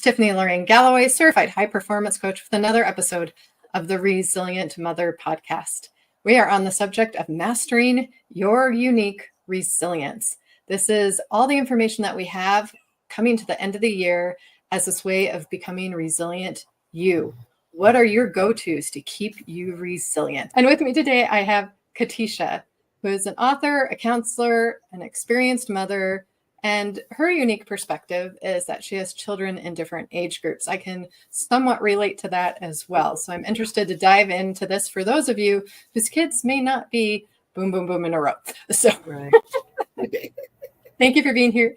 Tiffany Lorraine Galloway, certified high performance coach with another episode of the Resilient Mother podcast. We are on the subject of mastering your unique resilience. This is all the information that we have coming to the end of the year as this way of becoming resilient you. What are your go-tos to keep you resilient? And with me today, I have Katesha, who is an author, a counselor, an experienced mother, and her unique perspective is that she has children in different age groups. I can somewhat relate to that as well. So I'm interested to dive into this for those of you whose kids may not be boom, boom, boom in a row. So thank you for being here,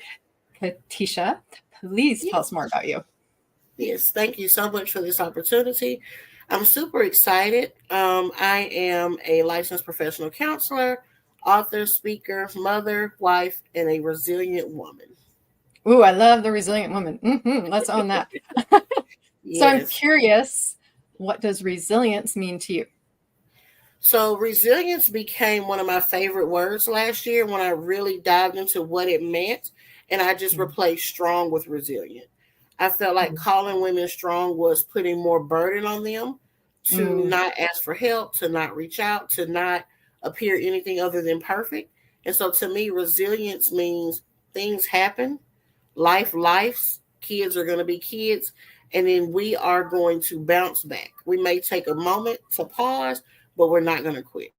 Katesha. Please tell us more about you. Yes, thank you so much for this opportunity. I'm super excited. I am a licensed professional counselor, author, speaker, mother, wife, and a resilient woman. Ooh, I love the resilient woman. Let's own that. Yes. So I'm curious, what does resilience mean to you? So resilience became one of my favorite words last year when I really dived into what it meant, and I just replaced strong with resilient. I felt like calling women strong was putting more burden on them to not ask for help, to not reach out, to not appear anything other than perfect. And so to me, resilience means things happen, life's, kids are going to be kids, and then we are going to bounce back. We may take a moment to pause, but we're not going to quit.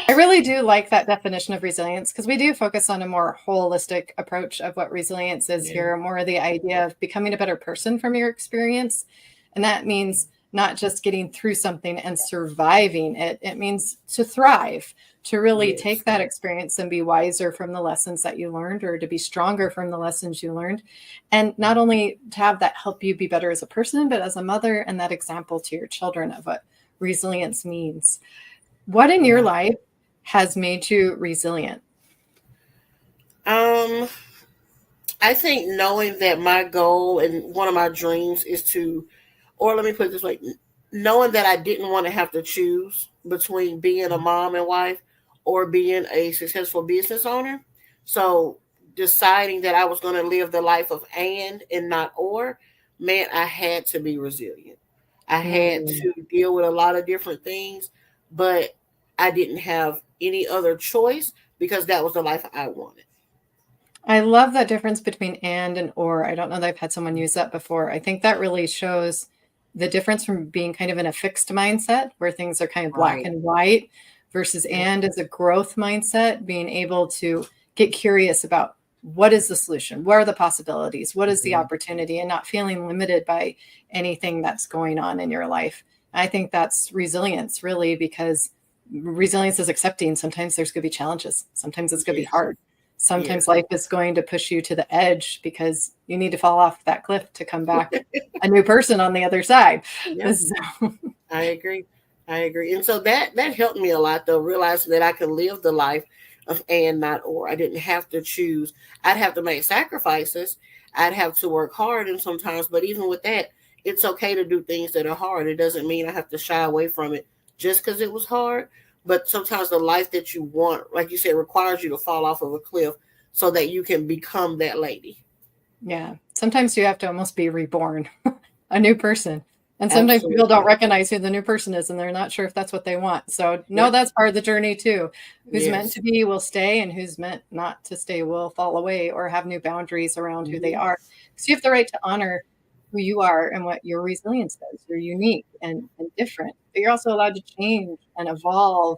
I really do like that definition of resilience because we do focus on a more holistic approach of what resilience is here, more of the idea of becoming a better person from your experience. And that means not just getting through something and surviving it. It means to thrive, to really take that experience and be wiser from the lessons that you learned, or to be stronger from the lessons you learned. And not only to have that help you be better as a person, but as a mother, and that example to your children of what resilience means. What in your life has made you resilient? I think knowing that my goal and one of my dreams is to, or let me put it this way, knowing that I didn't want to have to choose between being a mom and wife or being a successful business owner. So deciding that I was going to live the life of and not or meant I had to be resilient. I had to deal with a lot of different things, but I didn't have any other choice because that was the life I wanted. I love that difference between and or. I don't know that I've had someone use that before. I think that really shows the difference from being kind of in a fixed mindset where things are kind of black and white versus and as a growth mindset, being able to get curious about what is the solution? What are the possibilities? What is the opportunity? And not feeling limited by anything that's going on in your life. I think that's resilience, really, because resilience is accepting. Sometimes there's going to be challenges. Sometimes it's going to be hard. Sometimes life is going to push you to the edge because you need to fall off that cliff to come back a new person on the other side. So. I agree. And so that helped me a lot, though, realizing that I could live the life of and not or. I didn't have to choose. I'd have to make sacrifices. I'd have to work hard and sometimes, but even with that, it's okay to do things that are hard. It doesn't mean I have to shy away from it just because it was hard. But sometimes the life that you want, like you said, requires you to fall off of a cliff so that you can become that lady. Yeah. Sometimes you have to almost be reborn, a new person. And sometimes people don't recognize who the new person is, and they're not sure if that's what they want. So no, that's part of the journey too. Who's meant to be will stay, and who's meant not to stay will fall away or have new boundaries around who they are. So you have the right to honor who you are and what your resilience is. You're unique and different, but you're also allowed to change and evolve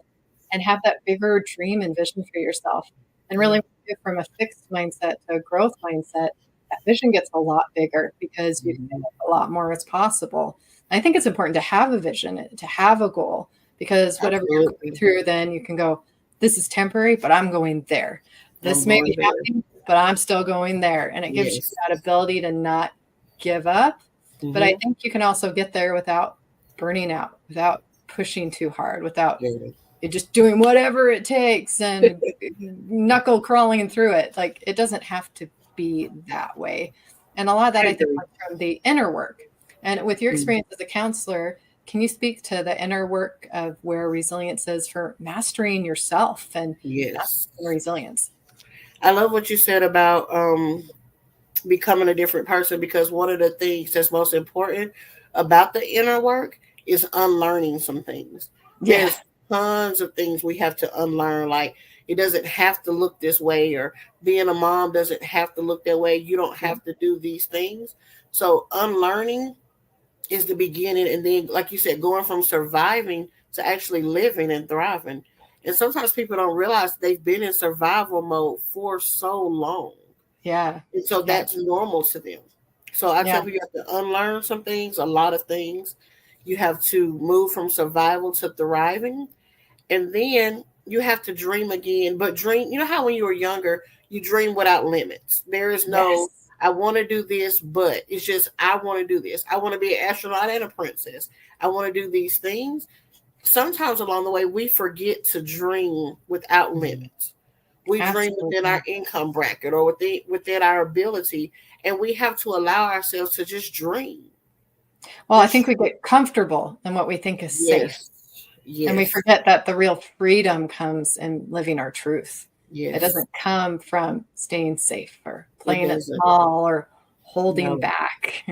and have that bigger dream and vision for yourself. And really from a fixed mindset to a growth mindset, that vision gets a lot bigger because you can get a lot more as possible. I think it's important to have a vision, to have a goal, because whatever you're going through, then you can go, this is temporary, but I'm going there. This may be happening, but I'm still going there. And it gives you that ability to not give up. But I think you can also get there without burning out, without pushing too hard, without just doing whatever it takes and knuckle crawling through it. Like, it doesn't have to be that way. And a lot of that, I think, comes from the inner work. And with your experience as a counselor, can you speak to the inner work of where resilience is for mastering yourself and resilience? I love what you said about becoming a different person, because one of the things that's most important about the inner work is unlearning some things. Yeah. There's tons of things we have to unlearn. Like, it doesn't have to look this way, or being a mom doesn't have to look that way. You don't have to do these things. So unlearning is the beginning, and then, like you said, going from surviving to actually living and thriving. And sometimes people don't realize they've been in survival mode for so long, Yeah. and so Yeah. that's normal to them. So I tell Yeah. people, you have to unlearn some things, a lot of things. You have to move from survival to thriving, and then you have to dream again. But dream, you know how when you were younger, you dream without limits. There is no, Yes. I want to do this, but it's just, I want to do this. I want to be an astronaut and a princess. I want to do these things. Sometimes along the way, we forget to dream without limits. We dream within our Absolutely. income bracket, or within our ability, and we have to allow ourselves to just dream. Well, I Just think we get comfortable in what we think is safe. yes, And we yes, forget that the real freedom comes in living our truth. It yes. doesn't come from staying safe or It playing it doesn't. small or holding No, back.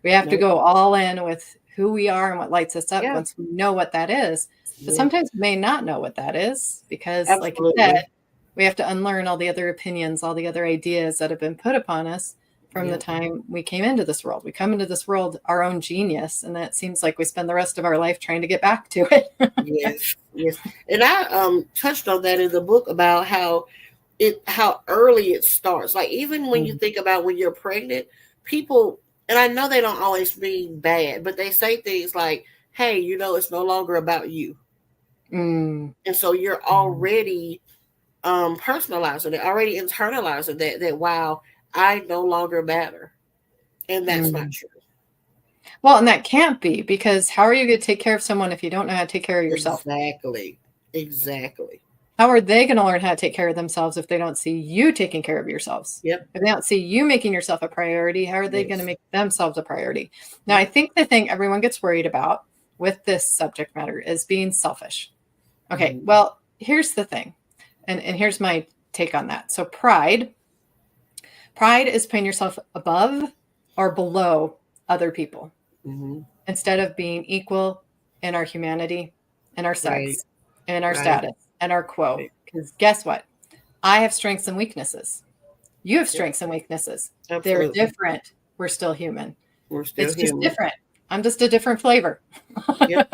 We have to no. go all in with who we are and what lights us up Yeah, once we know what that is. But yeah. sometimes we may not know what that is because, like you said, Absolutely. we have to unlearn all the other opinions, all the other ideas that have been put upon us from the Yeah. time we came into this world. We come into this world our own genius, and that seems like we spend the rest of our life trying to get back to it. Yes. Yes. And I touched on that in the book about how early it starts. Like, even when you Mm. think about when you're pregnant, people, and I know they don't always mean bad, but they say things like, "Hey, it's no longer about you," Mm. and so you're already personalizing it, already internalizing that wow, I no longer matter, and that's not Mm. true. Well, and that can't be, because how are you going to take care of someone if you don't know how to take care of yourself? Exactly. Exactly. How are they going to learn how to take care of themselves if they don't see you taking care of yourselves? Yep. If they don't see you making yourself a priority, how are they going to Yes. make themselves a priority? Now, I Yep. think the thing everyone gets worried about with this subject matter is being selfish. Okay, Mm-hmm. well, here's the thing, and here's my take on that. So, pride is putting yourself above or below other people, Mm-hmm. instead of being equal in our humanity, in our Right. sex, in our Right. status, and our quo. Right. Because guess what? I have strengths and weaknesses. You have Yep. strengths and weaknesses. They're Absolutely. different. We're still human. We're still It's just human. different. I'm just a different flavor. Yep.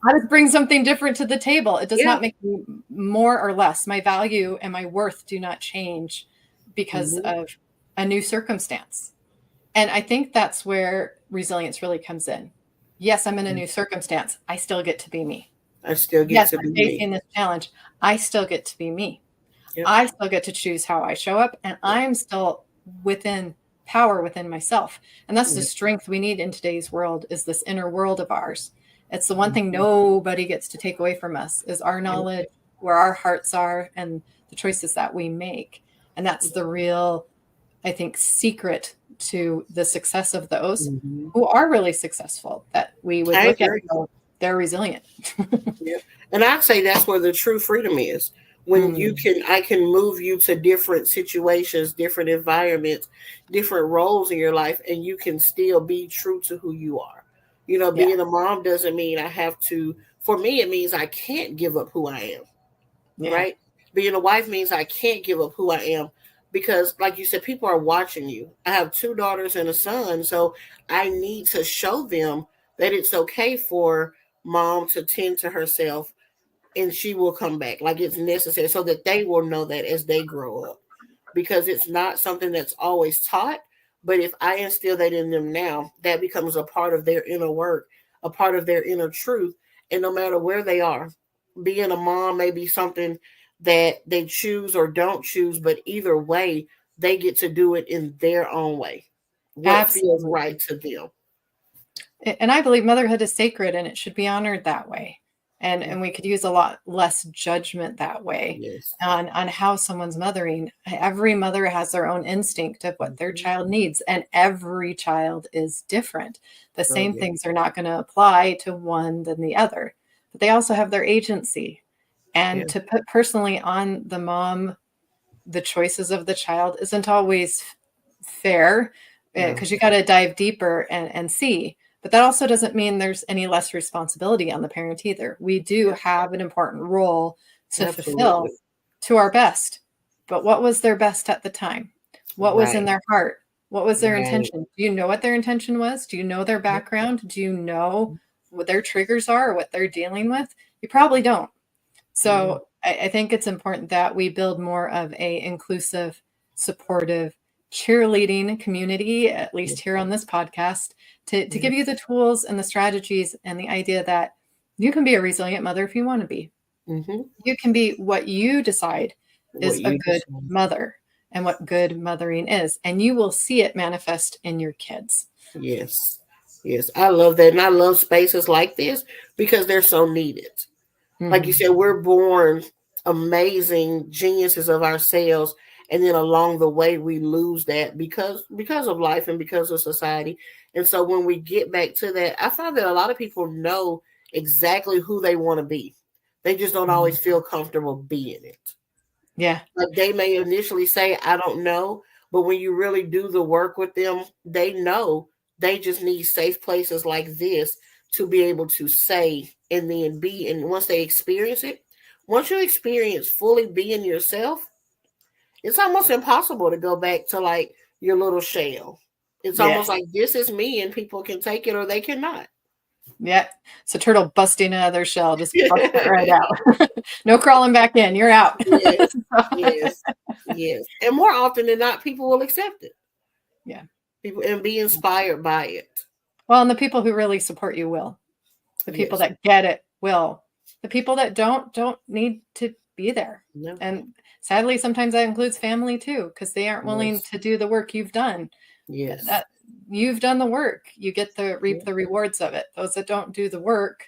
I just bring something different to the table. It does Yeah. not make me more or less. My value and my worth do not change because Mm-hmm. of a new circumstance. And I think that's where resilience really comes in. Yes, I'm in a new circumstance. I still get to be me. I still get Yes, to I'm be me. facing this challenge. I still get to be me. Yep. I still get to choose how I show up, and Yep. I'm still within power within myself. And that's the Yep. strength we need in today's world, is this inner world of ours. It's the one thing Mm-hmm. nobody gets to take away from us, is our Yep. knowledge, where our hearts are, and the choices that we make. And that's the real, I think, secret to the success of those Mm-hmm. who are really successful, that we would I look at agree. and go, they're resilient. Yeah. And I'd say that's where the true freedom is. When Mm, I can move you to different situations, different environments, different roles in your life, and you can still be true to who you are. yeah, Being a mom doesn't mean I have to, for me, it means I can't give up who I am, yeah, right? Being a wife means I can't give up who I am, because, like you said, people are watching you. I have two daughters and a son, so I need to show them that it's okay for mom to tend to herself, and she will come back. Like, it's necessary, so that they will know that as they grow up, because it's not something that's always taught. But if I instill that in them now, that becomes a part of their inner work, a part of their inner truth. And no matter where they are, being a mom may be something that they choose or don't choose, but either way, they get to do it in their own way, what feels right absolutely. to them. And I believe motherhood is sacred and it should be honored that way. And we could use a lot less judgment that way Yes. on how someone's mothering. Every mother has their own instinct of what their Mm-hmm. child needs, and every child is different. The Oh, same yeah. things are not going to apply to one than the other, but they also have their agency. Yeah. And to put personally on the mom the choices of the child isn't always fair, because you got to dive deeper and see. But that also doesn't mean there's any less responsibility on the parent either. We do have an important role to fulfill to our best. But what was their best at the time? What was in their heart? What was their intention? Do you know what their intention was? Do you know their background? Do you know what their triggers are or what they're dealing with? You probably don't. So I think it's important that we build more of a inclusive, supportive, cheerleading community, at least here on this podcast, to give you the tools and the strategies and the idea that you can be a resilient mother if you want to be. You can be what you decide is a good mother and what good mothering is. And you will see it manifest in your kids. Yes. Yes. I love that. And I love spaces like this because they're so needed. Like you said, we're born amazing geniuses of ourselves. And then along the way, we lose that because of life and because of society. And so when we get back to that, I find that a lot of people know exactly who they want to be. They just don't always feel comfortable being it. Yeah. Like they may initially say, I don't know. But when you really do the work with them, they know they just need safe places like this to be able to say and then be. And once they experience it, once you experience fully being yourself, it's almost impossible to go back to like your little shell. It's almost like this is me and people can take it or they cannot. Yeah. It's a turtle busting out of their shell, just busting it right out. No crawling back in. You're out. Yes. Yes. And more often than not, people will accept it. Yeah. People and be inspired by it. Well, and the people who really support you will. The people that get it will. The people that don't need to be there. No. And sadly, sometimes that includes family too, because they aren't willing to do the work you've done. Yes. You've done the work. You get to reap the rewards of it. Those that don't do the work,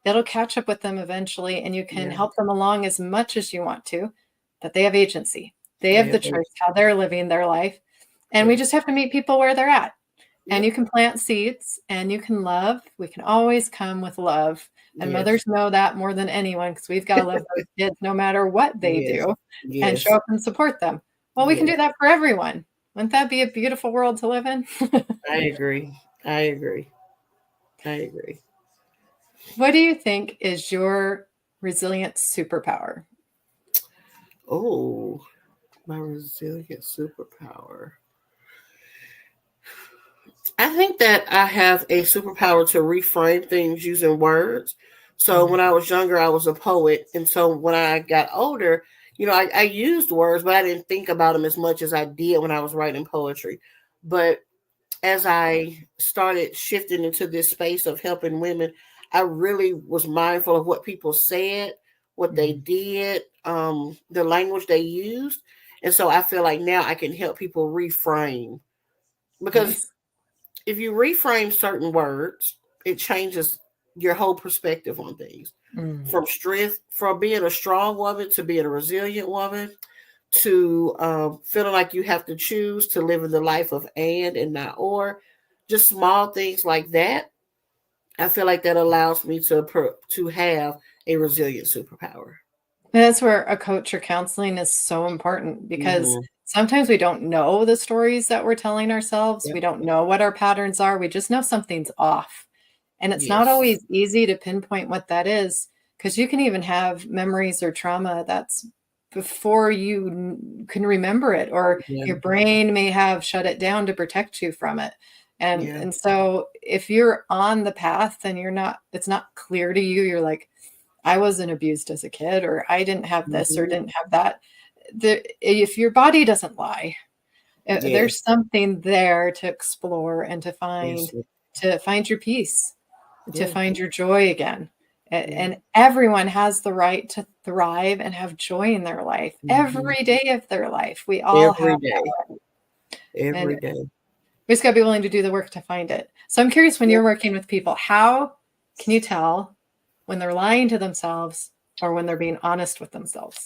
it'll catch up with them eventually, and you can help them along as much as you want to, but they have agency. They have the choice how they're living their life. And we just have to meet people where they're at. And you can plant seeds and you can love. We can always come with love. And mothers know that more than anyone because we've got to love those kids no matter what they do and show up and support them. Well, we can do that for everyone. Wouldn't that be a beautiful world to live in? I agree. What do you think is your resilient superpower? Oh, my resilient superpower. I think that I have a superpower to reframe things using words. So when I was younger, I was a poet. And so when I got older, I used words, but I didn't think about them as much as I did when I was writing poetry. But as I started shifting into this space of helping women, I really was mindful of what people said, what they did, the language they used. And so I feel like now I can help people reframe. Because if you reframe certain words, it changes your whole perspective on things. From strength, from being a strong woman to being a resilient woman, to feeling like you have to choose to live in the life of and not or, just small things like that. I feel like that allows me to have a resilient superpower. That's where a coach or counseling is so important because sometimes we don't know the stories that we're telling ourselves. We don't know what our patterns are. We just know something's off. And it's not always easy to pinpoint what that is because you can even have memories or trauma that's before you can remember it, or your brain may have shut it down to protect you from it. And so if you're on the path and it's not clear to you, you're like, I wasn't abused as a kid, or I didn't have this or didn't have that. If your body doesn't lie, there's something there to explore and to find your peace, to find your joy again. And everyone has the right to thrive and have joy in their life every day of their life. We all have that. Every day. We just got to be willing to do the work to find it. So I'm curious, when you're working with people, how can you tell when they're lying to themselves or when they're being honest with themselves?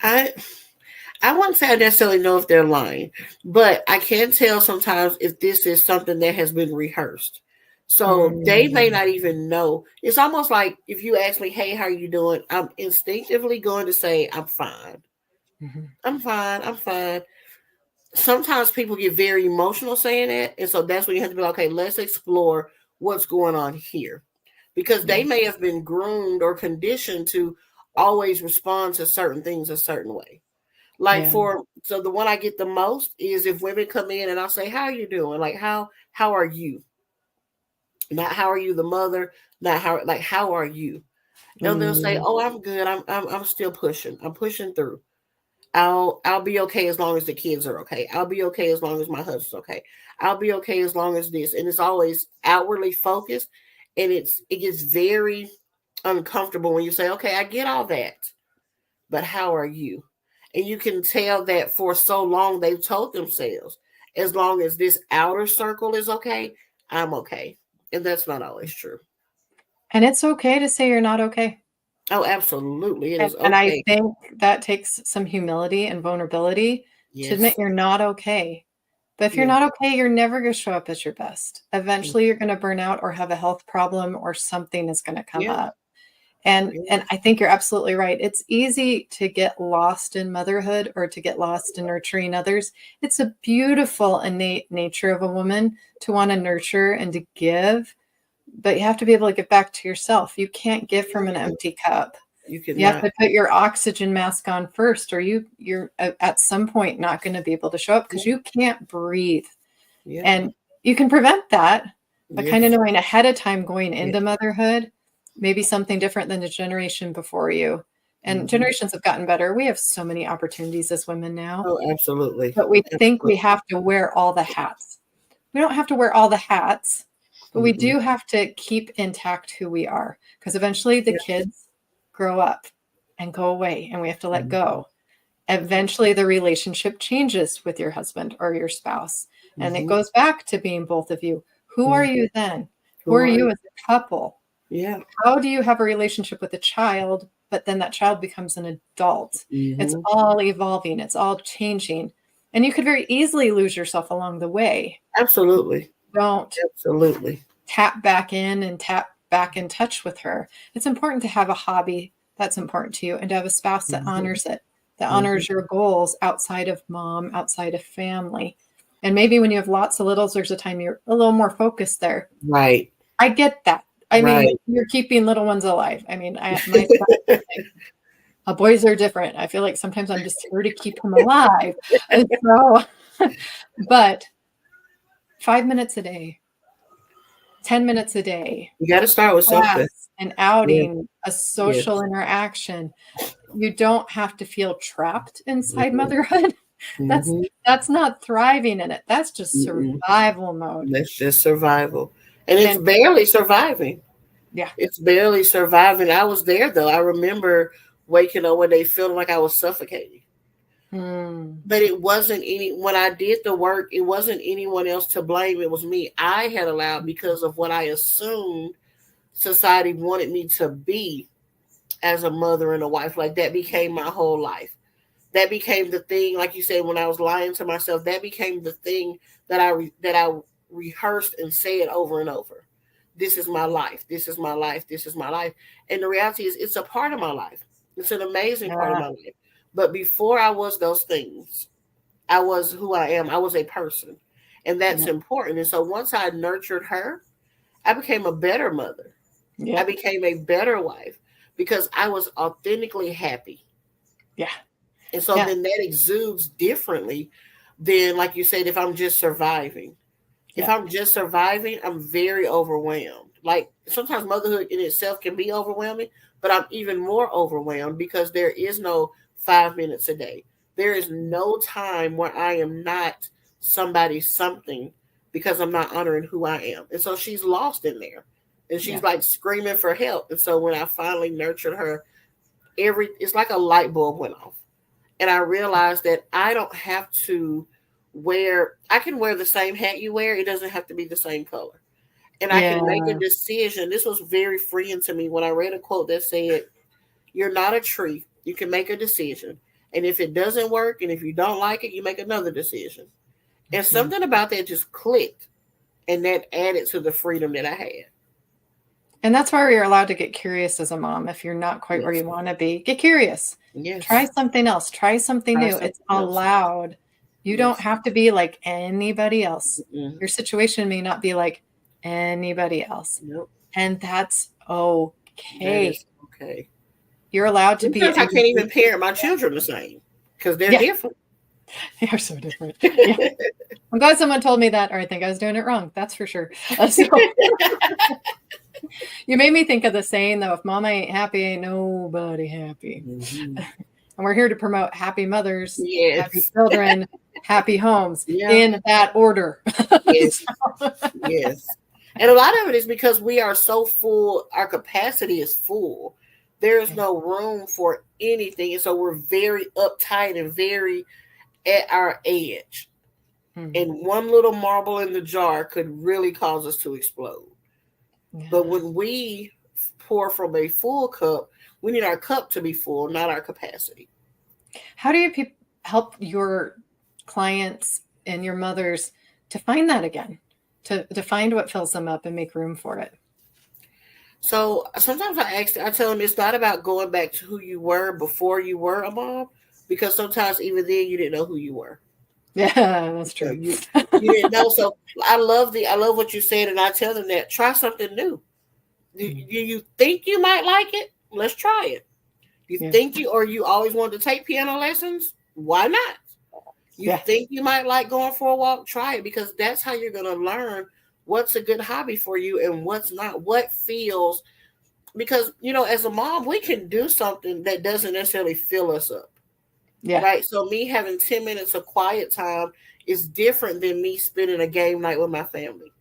I wouldn't say I necessarily know if they're lying, but I can tell sometimes if this is something that has been rehearsed. So they may not even know. It's almost like if you ask me, hey, how are you doing? I'm instinctively going to say, I'm fine. I'm fine. sometimes people get very emotional saying that. And so that's when you have to be like, okay, let's explore what's going on here. Because Yeah. they may have been groomed or conditioned to always respond to certain things a certain way. Like Yeah. so the one I get the most is if women come in and I'll say, how are you doing? Like how are you? Not how are you the mother, not how are you? And they'll say, Mm. oh, I'm good. I'm still pushing. I'm pushing through. I'll be okay as long as the kids are okay. I'll be okay as long as my husband's okay. I'll be okay as long as this. And it's always outwardly focused, and it gets very uncomfortable when you say, okay, I get all that, but how are you? And you can tell that for so long they've told themselves, as long as this outer circle is okay, I'm okay. And that's not always true. And it's okay to say you're not okay. Oh, absolutely. It is And I okay. think that takes some humility and vulnerability to admit Yes. you're not okay. But if you're Yeah. not okay, you're never going to show up as your best. Eventually, you're going to burn out or have a health problem or something is going to come Yeah. up. And I think you're absolutely right. It's easy to get lost in motherhood or to get lost in nurturing others. It's a beautiful innate nature of a woman to want to nurture and to give, but you have to be able to give back to yourself. You can't give from an empty cup. You You have cannot. to put your oxygen mask on first, or you're at some point not going to be able to show up because you can't breathe. Yeah. And you can prevent that by kind of Yes. knowing ahead of time going Yeah. into motherhood, maybe something different than the generation before you. And Mhm. generations have gotten better. We have so many opportunities as women now, Oh, absolutely. but we think we Absolutely. have to wear all the hats. We don't have to wear all the hats, but we Mm-mm. do have to keep intact who we are because eventually the Yeah. kids grow up and go away and we have to let Mhm. go. Eventually the relationship changes with your husband or your spouse and it Mhm. goes back to being both of you. Who are Mhm. you then? Who Who are are you? you as a couple? Yeah. How do you have a relationship with a child, but then that child becomes an adult? It's Mhm. all evolving, it's all changing. And you could very easily lose yourself along the way. Absolutely. Don't Absolutely. tap back in and tap back in touch with her. It's important to have a hobby that's important to you and to have a spouse that Mhm. honors it, that Mhm. honors your goals outside of mom, outside of family. And maybe when you have lots of littles, there's a time you're a little more focused there. Right. I get that. I mean, Right. you're keeping little ones alive. I mean, my son, boys are different. I feel like sometimes I'm just here to keep him alive. And so, but 5 minutes a day, 10 minutes a day, You got to start with something. class, an Yes. outing, a Yes. social interaction. You don't have to feel trapped inside Mhm. motherhood. That's Mhm. that's not thriving in it. That's just Mm-mm. survival mode. That's just survival, and it's And barely surviving. yeah. It's barely surviving. I was there though. I remember waking up one day feeling like I was suffocating. Hmm. But it wasn't any when I did the work, it wasn't anyone else to blame. It was me. I had allowed because of what I assumed society wanted me to be as a mother and a wife. Like that became my whole life. That became the thing, like you said, when I was lying to myself, that became the thing that I rehearsed and said over and over. This is my life. This is my life. This is my life. And the reality is, it's a part of my life. It's an amazing part of Yeah. my life. But before I was those things, I was who I am. I was a person. And that's Yeah. important. And so once I nurtured her, I became a better mother. I Yep. became a better wife because I was authentically happy. Yeah. And so Yeah. then that exudes differently than, like you said, if I'm just surviving. If Yeah. I'm just surviving, I'm very overwhelmed. Like sometimes motherhood in itself can be overwhelming, but I'm even more overwhelmed because there is no 5 minutes a day. There is no time where I am not somebody's something because I'm not honoring who I am. And so she's lost in there. And she's Yeah. like screaming for help. And so when I finally nurtured her, it's like a light bulb went off. And I realized that I don't have to I can wear the same hat you wear. It doesn't have to be the same color. And I can make a Yeah. decision. This was very freeing to me when I read a quote that said, you're not a tree. You can make a decision. And if it doesn't work and if you don't like it, you make another decision. And Mhm. something about that just clicked. And that added to the freedom that I had. And that's why you're allowed to get curious as a mom. If you're not quite where Yes. you want to be, get curious. Try Yes. something else. Try something Try new. It's something else. allowed. You don't have to be like anybody else. Mm-mm. Your situation may not be like anybody else. Nope. And that's That okay. is okay. You're allowed to be Sometimes I can't even everything. parent my children the same because they're Yeah, different. they are so different. Yeah. I'm glad someone told me that, or I think I was doing it wrong. That's for sure. So you made me think of the saying, though, if mama ain't happy, ain't nobody happy. Mm-hmm. And we're here to promote happy mothers, happy Yes. children, happy homes Yeah. in that order. Yes. Yes. And a lot of it is because we are so full, our capacity is full. There is no room for anything. And so we're very uptight and very at our edge. And one little marble in the jar could really cause us to explode. Yeah. But when we pour from a full cup, we need our cup to be full, not our capacity. How do you help your clients and your mothers to find that again, to find what fills them up and make room for it? So sometimes I tell them it's not about going back to who you were before you were a mom, because sometimes even then you didn't know who you were. Yeah, that's true. You didn't know. So I love what you said, and I tell them that try something new. Do you think you might like it? Let's try it. You think you always wanted to take piano lessons? Why not? You think you might like going for a walk? Try it, because that's how you're going to learn what's a good hobby for you and what's not. What feels, because as a mom, we can do something that doesn't necessarily fill us up. Yeah. Right. So me having 10 minutes of quiet time is different than me spending a game night with my family.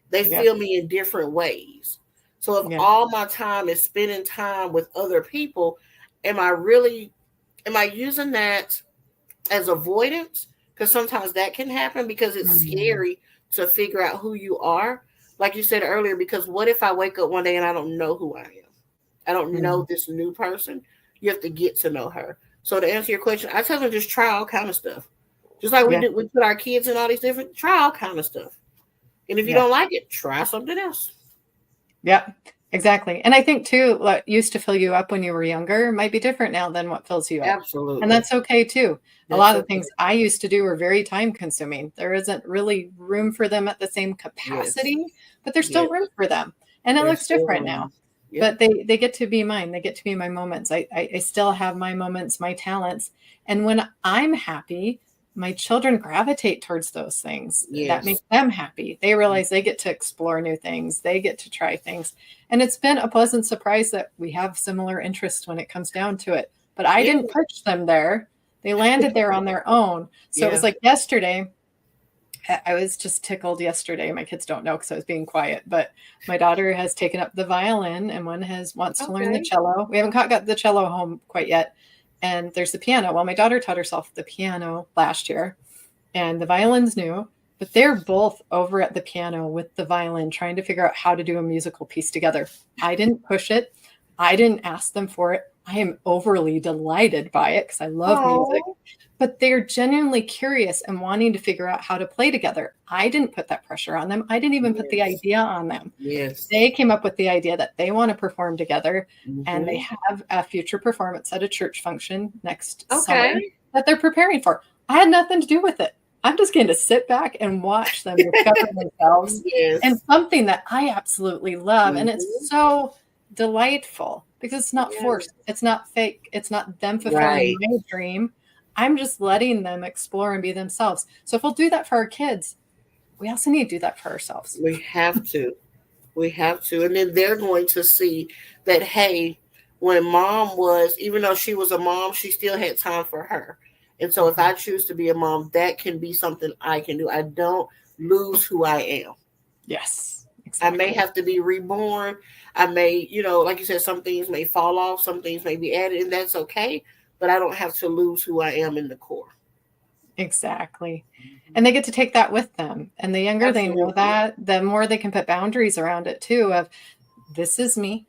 They feel me in different ways. So if all my time is spending time with other people, am I using that as avoidance? Because sometimes that can happen, because it's scary to figure out who you are. Like you said earlier, because what if I wake up one day and I don't know who I am? I don't know this new person. You have to get to know her. So to answer your question, I tell them just try all kind of stuff. Just like we put our kids in all these different, try all kind of stuff. And if you don't like it, try something else. Yeah, exactly. And I think too, what used to fill you up when you were younger might be different now than what fills you up. Absolutely. And that's okay too. A lot of the things I used to do were very time consuming. There isn't really room for them at the same capacity, but there's still room for them. And it looks different now. But they get to be mine. They get to be my moments. I still have my moments, my talents. And when I'm happy, my children gravitate towards those things. That makes them happy. They realize they get to explore new things. They get to try things. And it's been a pleasant surprise that we have similar interests when it comes down to it. But I didn't push them there. They landed there on their own. So it was like yesterday. I was just tickled yesterday. My kids don't know because I was being quiet, but my daughter has taken up the violin and one wants to learn the cello. We haven't got the cello home quite yet. And there's the piano. Well, my daughter taught herself the piano last year, and the violin's new, but they're both over at the piano with the violin trying to figure out how to do a musical piece together. I didn't push it. I didn't ask them for it. I am overly delighted by it because I love music. But they're genuinely curious and wanting to figure out how to play together. I didn't put that pressure on them. I didn't even put the idea on them. They came up with the idea that they want to perform together, and they have a future performance at a church function next summer that they're preparing for. I had nothing to do with it. I'm just going to sit back and watch them discover themselves and something that I absolutely love. And it's so delightful because it's not forced. It's not fake. It's not them fulfilling my dream. I'm just letting them explore and be themselves. So if we'll do that for our kids, we also need to do that for ourselves. We have to. We have to. And then they're going to see that, hey, when mom was, even though she was a mom, she still had time for her. And so if I choose to be a mom, that can be something I can do. I don't lose who I am. Yes. Exactly. I may have to be reborn. I may, like you said, some things may fall off, some things may be added, and that's okay. But I don't have to lose who I am in the core. Exactly. And they get to take that with them. And the younger they know that, the more they can put boundaries around it too, of this is me.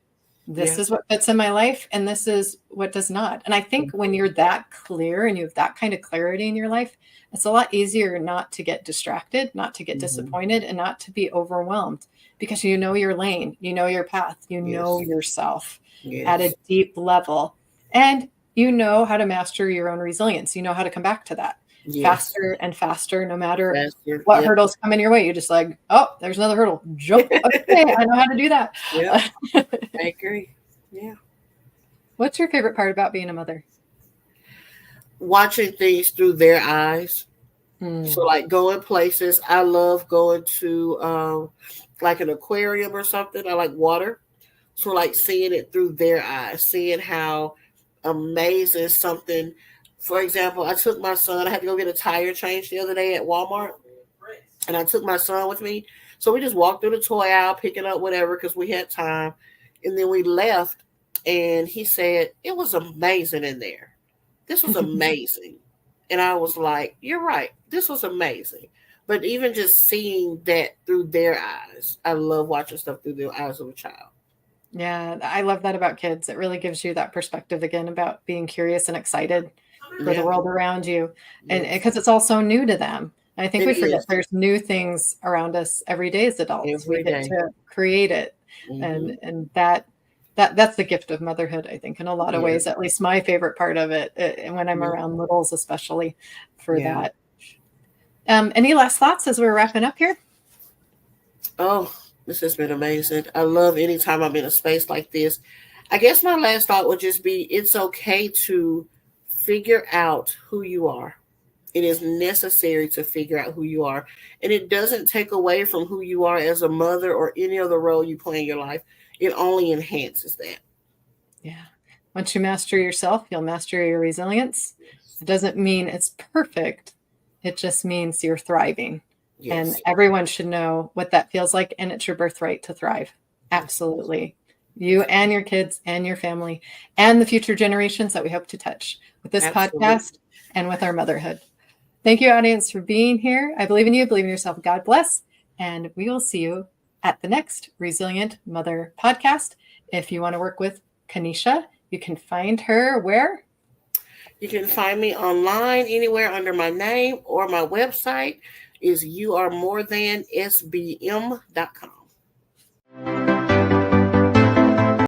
This is what fits in my life, and this is what does not. And I think when you're that clear and you have that kind of clarity in your life, it's a lot easier not to get distracted, not to get disappointed, and not to be overwhelmed, because you know your lane, you know your path, you know yourself at a deep level, and you know how to master your own resilience. You know how to come back to that. Yes. faster and faster, no matter Faster. what Yep. hurdles come in your way. You're just like, oh, there's another hurdle. Jump. Okay, I know how to do that. Yep. I agree. Yeah. What's your favorite part about being a mother? Watching things through their eyes. So Mm. like going places. I love going to like an aquarium or something. I like water. So like seeing it through their eyes, seeing how amazing something. For example, I took my son. I had to go get a tire change the other day at Walmart, and I took my son with me. So we just walked through the toy aisle, picking up whatever because we had time, and then we left. And he said it was amazing in there. This was amazing, and I was like, "You're right. This was amazing." But even just seeing that through their eyes, I love watching stuff through the eyes of a child. Yeah, I love that about kids. It really gives you that perspective again about being curious and excited for the Yeah. world around you. And Yes. because it's all so new to them. And I think It we forget is there's new things around us every day as adults. We every get day. to create it. Mm-hmm. And that's the gift of motherhood, I think, in a lot of Yeah. ways, at least my favorite part of it, and when I'm Yeah. around littles, especially for Yeah. that. Any last thoughts as we're wrapping up here? Oh, this has been amazing. I love anytime I'm in a space like this. I guess my last thought would just be it's okay to figure out who you are. It is necessary to figure out who you are. And it doesn't take away from who you are as a mother or any other role you play in your life. It only enhances that. Yeah. Once you master yourself, you'll master your resilience. It doesn't mean it's perfect. It just means you're thriving. And Yes. everyone should know what that feels like. And it's your birthright to thrive. Absolutely. You and your kids and your family and the future generations that we hope to touch with this Absolutely. podcast and with our motherhood. Thank you, audience, for being here. I believe in you. Believe in yourself. God bless. And we will see you at the next Resilient Mother podcast. If you want to work with Kanisha, you can find her where? You can find me online anywhere under my name, or my website is youaremorethansbm.com.